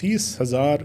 30,000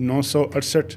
968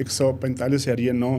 145.9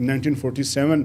1947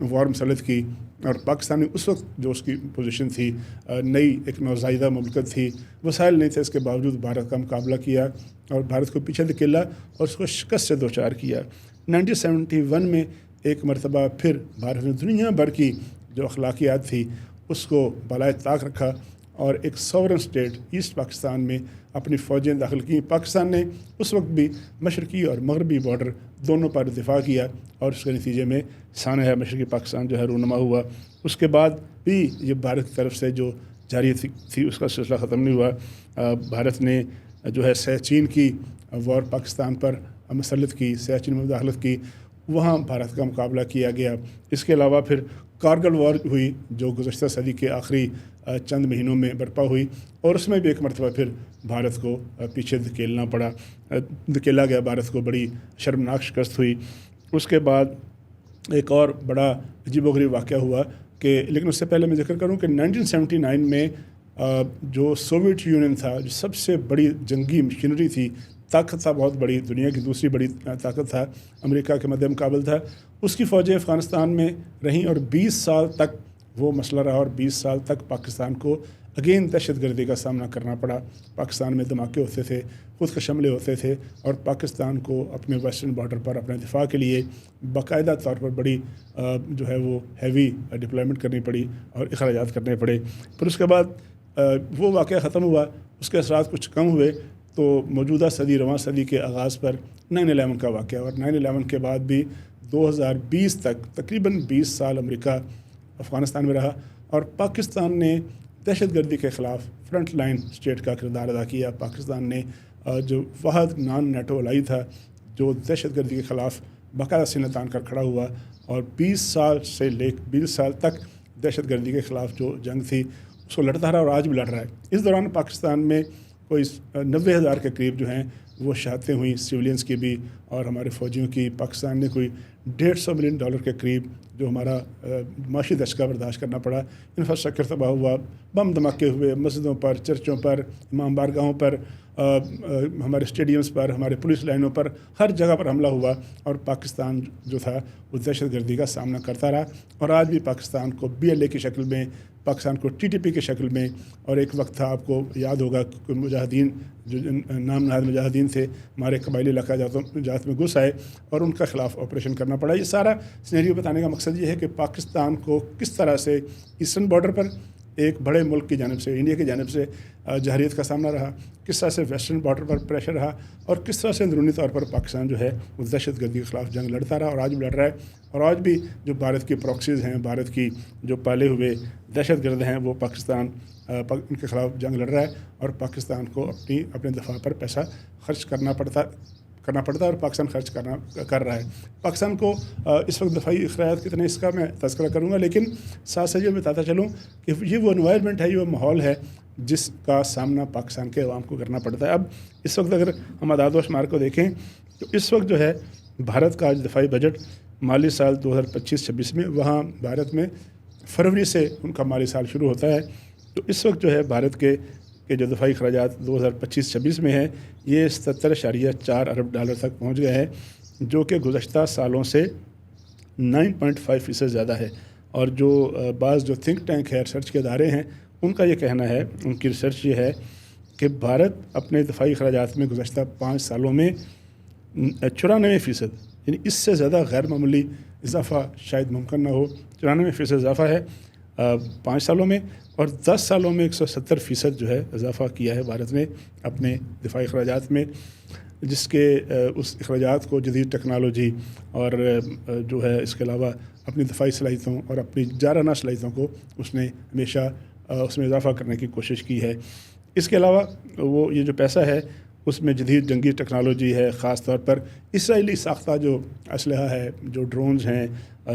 وار مسلط کی، اور پاکستان نے اس وقت جو اس کی پوزیشن تھی، نئی ایک نوزائیدہ مملکت تھی، وسائل نہیں تھے، اس کے باوجود بھارت کا مقابلہ کیا اور بھارت کو پیچھے دھکیلا اور اس کو شکست سے دوچار کیا۔ 1971 میں ایک مرتبہ پھر بھارت نے دنیا بھر کی جو اخلاقیات تھی اس کو بالائے طاق رکھا اور ایک سورن اسٹیٹ ایسٹ پاکستان میں اپنی فوجیں داخل کیں۔ پاکستان نے اس وقت بھی مشرقی اور مغربی بارڈر دونوں پر دفاع کیا اور اس کے نتیجے میں سانحہ مشرقی پاکستان جو ہے رونما ہوا۔ اس کے بعد بھی یہ بھارت کی طرف سے جو جاری تھی اس کا سلسلہ ختم نہیں ہوا۔ بھارت نے جو ہے سیاچین کی وار پاکستان پر مسلط کی، سیاچین میں مداخلت کی، وہاں بھارت کا مقابلہ کیا گیا۔ اس کے علاوہ پھر کارگل وار ہوئی جو گزشتہ صدی کے آخری چند مہینوں میں برپا ہوئی، اور اس میں بھی ایک مرتبہ پھر بھارت کو پیچھے دھکیلا گیا، بھارت کو بڑی شرمناک شکست ہوئی۔ اس کے بعد ایک اور بڑا عجیب و غریب واقعہ ہوا کہ، لیکن اس سے پہلے میں ذکر کروں کہ 1979 میں جو سوویٹ یونین تھا، جو سب سے بڑی جنگی مشینری تھی، طاقت تھا، بہت بڑی، دنیا کی دوسری بڑی طاقت تھا، امریکہ کے مد مقابل تھا، اس کی فوجیں افغانستان میں رہیں اور 20 سال تک وہ مسئلہ رہا، اور 20 سال تک پاکستان کو اگین دہشت گردی کا سامنا کرنا پڑا۔ پاکستان میں دھماکے ہوتے تھے، خودکش حملے ہوتے تھے، اور پاکستان کو اپنے ویسٹرن بارڈر پر اپنے دفاع کے لیے باقاعدہ طور پر بڑی جو ہے وہ ہیوی ڈپلائمنٹ کرنی پڑی اور اخراجات کرنے پڑے۔ پھر اس کے بعد وہ واقعہ ختم ہوا، اس کے اثرات کچھ کم ہوئے، تو موجودہ صدی، رواں صدی کے آغاز پر 9/11 کا واقعہ، اور 9/11 کے بعد بھی 2020 تک تقریباً 20 سال امریکہ افغانستان میں رہا، اور پاکستان نے دہشت گردی کے خلاف فرنٹ لائن اسٹیٹ کا کردار ادا کیا۔ پاکستان نے جو واحد نان نیٹو الائی تھا جو دہشت گردی کے خلاف باقاعدہ سینہ تان کر کھڑا ہوا، اور 20 سال تک دہشت گردی کے خلاف جو جنگ تھی اس کو لڑتا رہا، اور آج بھی لڑ رہا ہے۔ اس دوران پاکستان میں کوئی 90,000 کے قریب جو ہیں وہ شہادتیں ہوئیں، سویلینس کی بھی اور ہمارے فوجیوں کی۔ پاکستان نے کوئی $150 ملین کے قریب جو ہمارا معاشی دھچکا برداشت کرنا پڑا، انفراسٹرکچر تباہ ہوا، بم دھماکے ہوئے مسجدوں پر، چرچوں پر، امام بارگاہوں پر، ہمارے اسٹیڈیمز پر، ہمارے پولیس لائنوں پر، ہر جگہ پر حملہ ہوا، اور پاکستان جو تھا وہ دہشت گردی کا سامنا کرتا رہا، اور آج بھی پاکستان کو BLA کی شکل میں، پاکستان کو TTP کی شکل میں، اور ایک وقت تھا آپ کو یاد ہوگا کہ مجاہدین جو نام نہاد مجاہدین تھے ہمارے قبائلی علاقہ جات میں گھس آئے اور ان کا خلاف آپریشن کرنا پڑا۔ یہ سارا سینیریو بتانے کا مقصد یہ ہے کہ پاکستان کو کس طرح سے ایسٹرن بارڈر پر ایک بڑے ملک کی جانب سے، انڈیا کی جانب سے جہریت کا سامنا رہا، کس طرح سے ویسٹرن بارڈر پر پریشر رہا، اور کس طرح سے اندرونی طور پر پاکستان جو ہے وہ دہشت گردی کے خلاف جنگ لڑتا رہا، اور آج بھی لڑ رہا ہے۔ اور آج بھی جو بھارت کی پراکسیز ہیں، بھارت کی جو پالے ہوئے دہشت گرد ہیں، وہ پاکستان ان کے خلاف جنگ لڑ رہا ہے، اور پاکستان کو اپنے دفاع پر پیسہ خرچ کرنا پڑتا ہے، اور پاکستان خرچ کر رہا ہے۔ پاکستان کو اس وقت دفاعی اخراجات کتنے، اس کا میں تذکرہ کروں گا، لیکن ساتھ ساتھ یہ بتاتا چلوں کہ یہ وہ انوائرمنٹ ہے، یہ وہ ماحول ہے جس کا سامنا پاکستان کے عوام کو کرنا پڑتا ہے۔ اب اس وقت اگر ہم اعداد و شمار کو دیکھیں تو اس وقت جو ہے بھارت کا دفاعی بجٹ مالی سال 2025-26 میں، وہاں بھارت میں فروری سے ان کا مالی سال شروع ہوتا ہے، تو اس وقت جو ہے بھارت کے جو دفاعی اخراجات 2025-26 میں ہے یہ $77.4 ارب تک پہنچ گئے ہیں، جو کہ گزشتہ سالوں سے 9.5% زیادہ ہے۔ اور جو بعض جو تھنک ٹینک ہے، ریسرچ کے ادارے ہیں، ان کا یہ کہنا ہے، ان کی ریسرچ یہ ہے کہ بھارت اپنے دفاعی اخراجات میں گزشتہ 5 سالوں میں 94%، یعنی اس سے زیادہ غیر معمولی اضافہ شاید ممکن نہ ہو۔ 94% اضافہ ہے 5 سالوں میں، اور 10 سالوں میں 170% جو ہے اضافہ کیا ہے بھارت نے اپنے دفاعی اخراجات میں، جس کے اس اخراجات کو جدید ٹیکنالوجی اور جو ہے اس کے علاوہ اپنی دفاعی صلاحیتوں اور اپنی جارحانہ صلاحیتوں کو اس نے ہمیشہ اس میں اضافہ کرنے کی کوشش کی ہے۔ اس کے علاوہ وہ یہ جو پیسہ ہے اس میں جدید جنگی ٹیکنالوجی ہے، خاص طور پر اسرائیلی ساختہ جو اسلحہ ہے، جو ڈرونز ہیں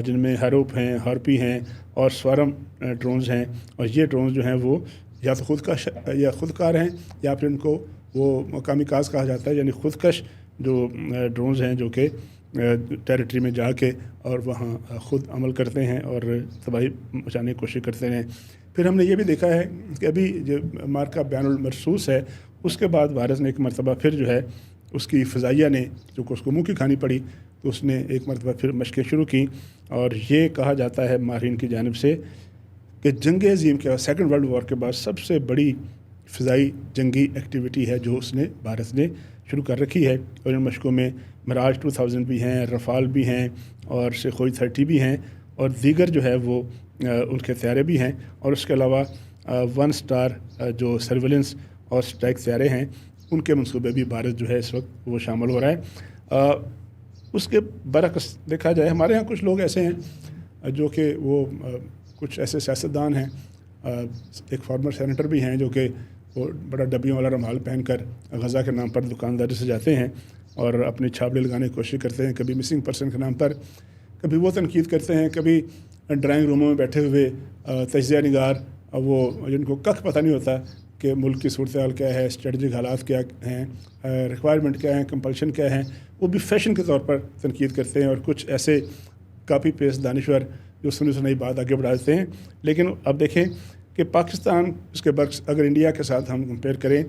جن میں ہروپ ہیں، ہارپی ہیں اور سوارم ڈرونز ہیں، اور یہ ڈرونز جو ہیں وہ یا تو خودکار ہیں یا پھر ان کو وہ کامیکاز کہا جاتا ہے، یعنی خودکش جو ڈرونز ہیں جو کہ ٹیریٹری میں جا کے اور وہاں خود عمل کرتے ہیں اور تباہی مچانے کی کوشش کرتے ہیں۔ پھر ہم نے یہ بھی دیکھا ہے کہ ابھی جو مارکہ بین المرصوص ہے، اس کے بعد بھارت نے ایک مرتبہ پھر جو ہے اس کی فضائیہ نے چونکہ اس کو منہ کی کھانی پڑی تو اس نے ایک مرتبہ پھر مشقیں شروع کی، اور یہ کہا جاتا ہے ماہرین کی جانب سے کہ جنگ عظیم کے بعد، سیکنڈ ورلڈ وار کے بعد سب سے بڑی فضائی جنگی ایکٹیویٹی ہے جو اس نے بھارت نے شروع کر رکھی ہے، اور ان مشقوں میں مراج 2000 بھی ہیں، رفال بھی ہیں، اور سکھوئی 30 بھی ہیں، اور دیگر جو ہے وہ ان کے طیارے بھی ہیں، اور اس کے علاوہ 1 اسٹار جو سرویلنس اور اسٹرائک طیارے ہیں ان کے منصوبے بھی بھارت جو ہے اس وقت وہ شامل ہو رہا ہے۔ اس کے برعکس دیکھا جائے ہمارے ہاں کچھ لوگ ایسے ہیں جو کہ وہ کچھ ایسے سیاستدان ہیں، ایک فارمر سینیٹر بھی ہیں جو کہ وہ بڑا ڈبیوں والا رومال پہن کر غزہ کے نام پر دکانداری سے جاتے ہیں اور اپنی چھاپڑے لگانے کی کوشش کرتے ہیں، کبھی مسنگ پرسن کے نام پر، کبھی وہ تنقید کرتے ہیں، کبھی ڈرائنگ روموں میں بیٹھے ہوئے تجزیہ نگار وہ جن کو کخ پتہ نہیں ہوتا کہ ملک کی صورتحال کیا ہے، اسٹریٹجک حالات کیا ہیں، ریکوائرمنٹ کیا ہیں، کمپلشن کیا ہیں، وہ بھی فیشن کے طور پر تنقید کرتے ہیں، اور کچھ ایسے کاپی پیسٹ دانشور جو سنی سنائی بات آگے بڑھا دیتے ہیں۔ لیکن اب دیکھیں کہ پاکستان اس کے برعکس اگر انڈیا کے ساتھ ہم کمپیئر کریں،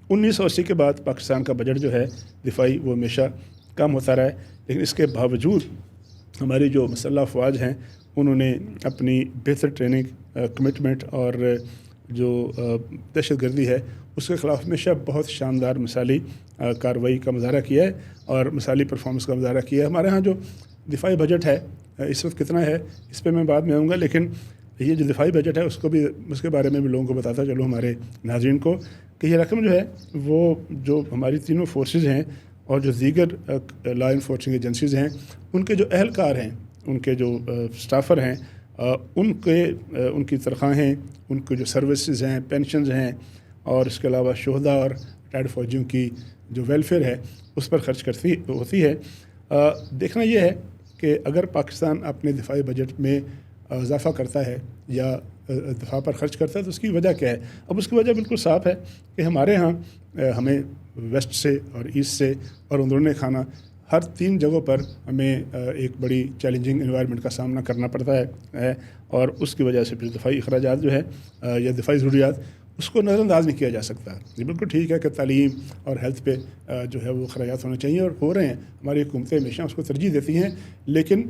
1980 کے بعد پاکستان کا بجٹ جو ہے دفاعی وہ ہمیشہ کم ہوتا رہا ہے، لیکن اس کے باوجود ہماری جو مسلح افواج ہیں انہوں نے اپنی بہتر ٹریننگ، کمٹمنٹ اور جو دہشت گردی ہے اس کے خلاف ہمیشہ بہت شاندار مثالی کارروائی کا مظاہرہ کیا ہے اور مثالی پرفارمنس کا مظاہرہ کیا ہے۔ ہمارے ہاں جو دفاعی بجٹ ہے اس وقت کتنا ہے اس پہ میں بعد میں آؤں گا، لیکن یہ جو دفاعی بجٹ ہے اس کے بارے میں بھی لوگوں کو بتاتا چلو ہمارے ناظرین کو کہ یہ رقم جو ہے وہ جو ہماری تینوں فورسز ہیں اور جو دیگر لا انفورسنگ ایجنسیز ہیں ان کے جو اہلکار ہیں، ان کے جو سٹافر ہیں، ان کی تنخواہیں، ان کے جو سروسز ہیں، پینشنز ہیں، اور اس کے علاوہ شہداء اور ریٹائرڈ فوجیوں کی جو ویلفیئر ہے اس پر خرچ کرتی ہوتی ہے۔ دیکھنا یہ ہے کہ اگر پاکستان اپنے دفاعی بجٹ میں اضافہ کرتا ہے یا دفاع پر خرچ کرتا ہے تو اس کی وجہ کیا ہے؟ اب اس کی وجہ بالکل صاف ہے کہ ہمارے ہاں ہمیں ویسٹ سے اور ایسٹ سے اور اندرون خانہ ہر 3 جگہوں پر ہمیں ایک بڑی چیلنجنگ انوائرمنٹ کا سامنا کرنا پڑتا ہے، اور اس کی وجہ سے پھر دفاعی اخراجات جو ہے یا دفاعی ضروریات اس کو نظر انداز نہیں کیا جا سکتا۔ یہ بالکل ٹھیک ہے کہ تعلیم اور ہیلتھ پہ جو ہے وہ اخراجات ہونے چاہیے اور ہو رہے ہیں، ہماری حکومتیں ہمیشہ اس کو ترجیح دیتی ہیں، لیکن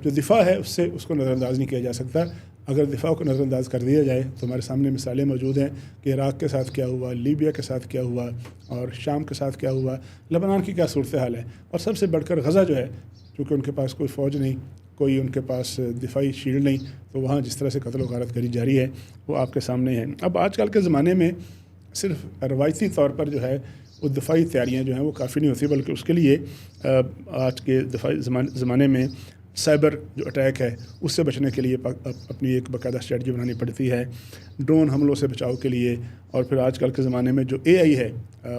جو دفاع ہے اس کو نظر انداز نہیں کیا جا سکتا۔ اگر دفاع کو نظر انداز کر دیا جائے تو ہمارے سامنے مثالیں موجود ہیں کہ عراق کے ساتھ کیا ہوا، لیبیا کے ساتھ کیا ہوا، اور شام کے ساتھ کیا ہوا، لبنان کی کیا صورتحال ہے، اور سب سے بڑھ کر غزہ جو ہے چونکہ ان کے پاس کوئی فوج نہیں، کوئی ان کے پاس دفاعی شیلڈ نہیں، تو وہاں جس طرح سے قتل و غارت گری جاری ہے وہ آپ کے سامنے ہے۔ اب آج کل کے زمانے میں صرف روایتی طور پر جو ہے وہ دفاعی تیاریاں جو ہیں وہ کافی نہیں ہوتی، بلکہ اس کے لیے آج کے دفاعی زمانے میں سائبر جو اٹیک ہے اس سے بچنے کے لیے اپنی ایک باقاعدہ اسٹریٹجی بنانی پڑتی ہے، ڈرون حملوں سے بچاؤ کے لیے، اور پھر آج کل کے زمانے میں جو AI ہے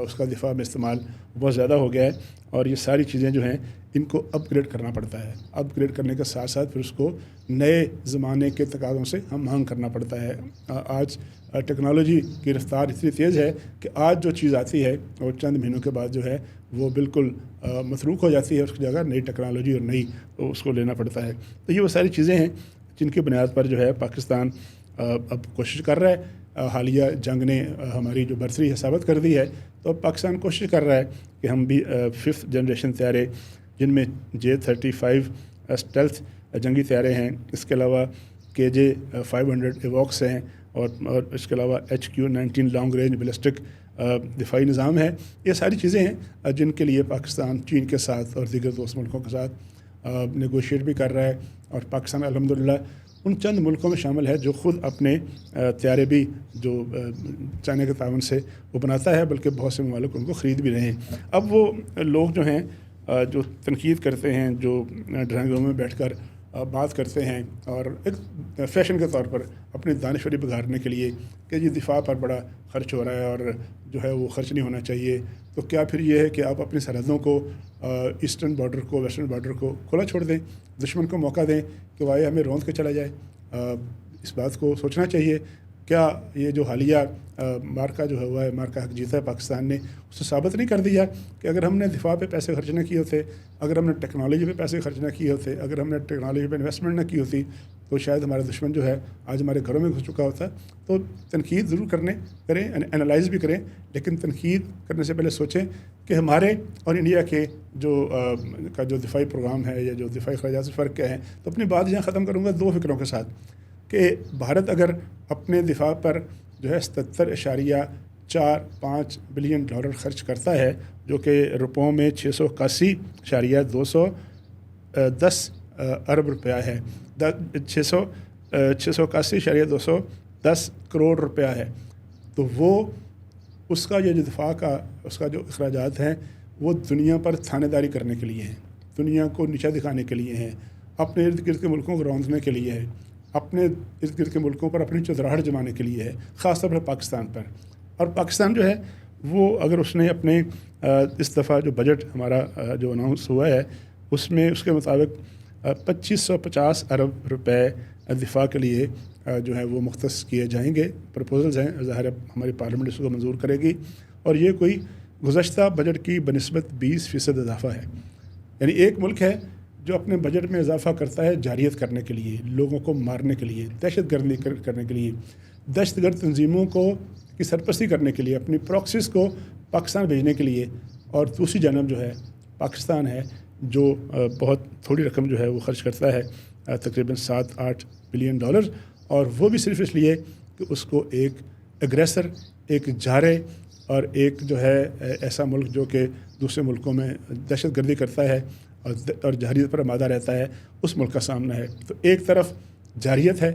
اس کا دفاع میں استعمال بہت زیادہ ہو گیا ہے، اور یہ ساری چیزیں جو ہیں ان کو اپ گریڈ کرنا پڑتا ہے۔ اپ گریڈ کرنے کے ساتھ ساتھ پھر اس کو نئے زمانے کے تقاضوں سے ہم آہنگ کرنا پڑتا ہے۔ آج ٹیکنالوجی کی رفتار اتنی تیز ہے کہ آج جو چیز آتی ہے اور چند مہینوں کے بعد جو ہے وہ بالکل متروک ہو جاتی ہے، اس کی جگہ نئی ٹیکنالوجی اور نئی اس کو لینا پڑتا ہے۔ تو یہ وہ ساری چیزیں ہیں جن کی بنیاد پر جو ہے پاکستان اب کوشش کر رہا ہے۔ حالیہ جنگ نے ہماری جو برتری ہے ثابت کر دی ہے، تو اب پاکستان کوشش کر رہا ہے کہ ہم بھی 5th جنریشن طیارے جن میں J-35 اسٹیلتھ جنگی طیارے ہیں، اس کے علاوہ KJ-500 ایووکس ہیں، اور اس کے علاوہ HQ-19 لانگ رینج بیلسٹک دفاعی نظام ہے۔ یہ ساری چیزیں ہیں جن کے لیے پاکستان چین کے ساتھ اور دیگر دوست ملکوں کے ساتھ نیگوشیٹ بھی کر رہا ہے، اور پاکستان الحمدللہ ان چند ملکوں میں شامل ہے جو خود اپنے طیارے بھی جو چائنا کے تعاون سے وہ بناتا ہے، بلکہ بہت سے ممالک ان کو خرید بھی رہے ہیں۔ اب وہ لوگ جو ہیں جو تنقید کرتے ہیں، جو ڈرائنگ روم میں بیٹھ کر بات کرتے ہیں اور ایک فیشن کے طور پر اپنی دانشوری بگاڑنے کے لیے کہ یہ دفاع پر بڑا خرچ ہو رہا ہے اور جو ہے وہ خرچ نہیں ہونا چاہیے، تو کیا پھر یہ ہے کہ آپ اپنی سرحدوں کو ایسٹرن بارڈر کو، ویسٹرن بارڈر کو کھلا چھوڑ دیں، دشمن کو موقع دیں کہ وہ آئے ہمیں روند کے چلا جائے؟ اس بات کو سوچنا چاہیے۔ کیا یہ جو حالیہ مارکا جو ہوا ہے، مارکا حق جیتا ہے پاکستان نے، اسے ثابت نہیں کر دیا کہ اگر ہم نے دفاع پہ پیسے خرچ نہ کیے ہوتے، اگر ہم نے ٹیکنالوجی پہ پیسے خرچ نہ کیے ہوتے، اگر ہم نے ٹیکنالوجی پہ انویسٹمنٹ نہ کی ہوتی، تو شاید ہمارا دشمن جو ہے آج ہمارے گھروں میں گھس چکا ہوتا۔ تو تنقید ضرور کریں، انالائز بھی کریں، لیکن تنقید کرنے سے پہلے سوچیں کہ ہمارے اور انڈیا کے جو دفاعی پروگرام ہے یا جو دفاعی اخراجات سے فرق کیا ہے. تو اپنی بات یہاں ختم کروں گا 2 فکروں کے ساتھ کہ بھارت اگر اپنے دفاع پر جو ہے 77.45 بلین ڈالر خرچ کرتا ہے جو کہ روپوں میں 681.210 ارب روپیہ ہے 681.210 کروڑ روپیہ ہے. تو وہ اس کا جو دفاع کا اس کا جو اخراجات ہیں وہ دنیا پر تھانے داری کرنے کے لیے ہیں, دنیا کو نیچا دکھانے کے لیے ہیں, اپنے ارد گرد کے ملکوں کو روندنے کے لیے ہے, اپنے ارد گرد کے ملکوں پر اپنی چودراہٹ جمانے کے لیے ہے, خاص طور پر پاکستان پر. اور پاکستان جو ہے وہ اگر اس نے اپنے اس دفعہ جو بجٹ ہمارا جو اناؤنس ہوا ہے اس میں اس کے مطابق 2550 ارب روپے دفاع کے لیے جو ہے وہ مختص کیے جائیں گے. پرپوزلز ہیں, ظاہر ہماری پارلیمنٹ اس کو منظور کرے گی, اور یہ کوئی گزشتہ بجٹ کی بنسبت 20% اضافہ ہے. یعنی ایک ملک ہے جو اپنے بجٹ میں اضافہ کرتا ہے جارحیت کرنے کے لیے, لوگوں کو مارنے کے لیے, دہشت گردی کرنے کے لیے, دہشت گرد تنظیموں کی سرپرستی کرنے کے لیے, اپنی پراکسیز کو پاکستان بھیجنے کے لیے. اور دوسری جانب جو ہے پاکستان ہے جو بہت تھوڑی رقم جو ہے وہ خرچ کرتا ہے, تقریباً 7-8 بلین ڈالر, اور وہ بھی صرف اس لیے کہ اس کو ایک اگریسر, ایک جارح اور ایک جو ہے ایسا ملک جو کہ دوسرے ملکوں میں دہشت گردی کرتا ہے اور جارحیت پر آمادہ رہتا ہے, اس ملک کا سامنا ہے. تو ایک طرف جارحیت ہے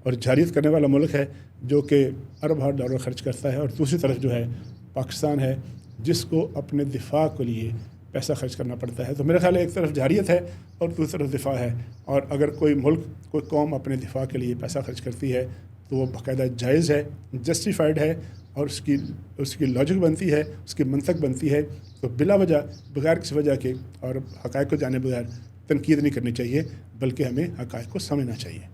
اور جارحیت کرنے والا ملک ہے جو کہ ارب ڈالر خرچ کرتا ہے, اور دوسری طرف جو ہے پاکستان ہے جس کو اپنے دفاع کے لیے پیسہ خرچ کرنا پڑتا ہے. تو میرا خیال ہے ایک طرف جارحیت ہے اور دوسری طرف دفاع ہے, اور اگر کوئی ملک کوئی قوم اپنے دفاع کے لیے پیسہ خرچ کرتی ہے تو وہ باقاعدہ جائز ہے, جسٹیفائڈ ہے, اور اس کی لاجک بنتی ہے, اس کی منطق بنتی ہے. تو بلا وجہ بغیر کسی وجہ کے اور حقائق کو جانے بغیر تنقید نہیں کرنی چاہیے, بلکہ ہمیں حقائق کو سمجھنا چاہیے.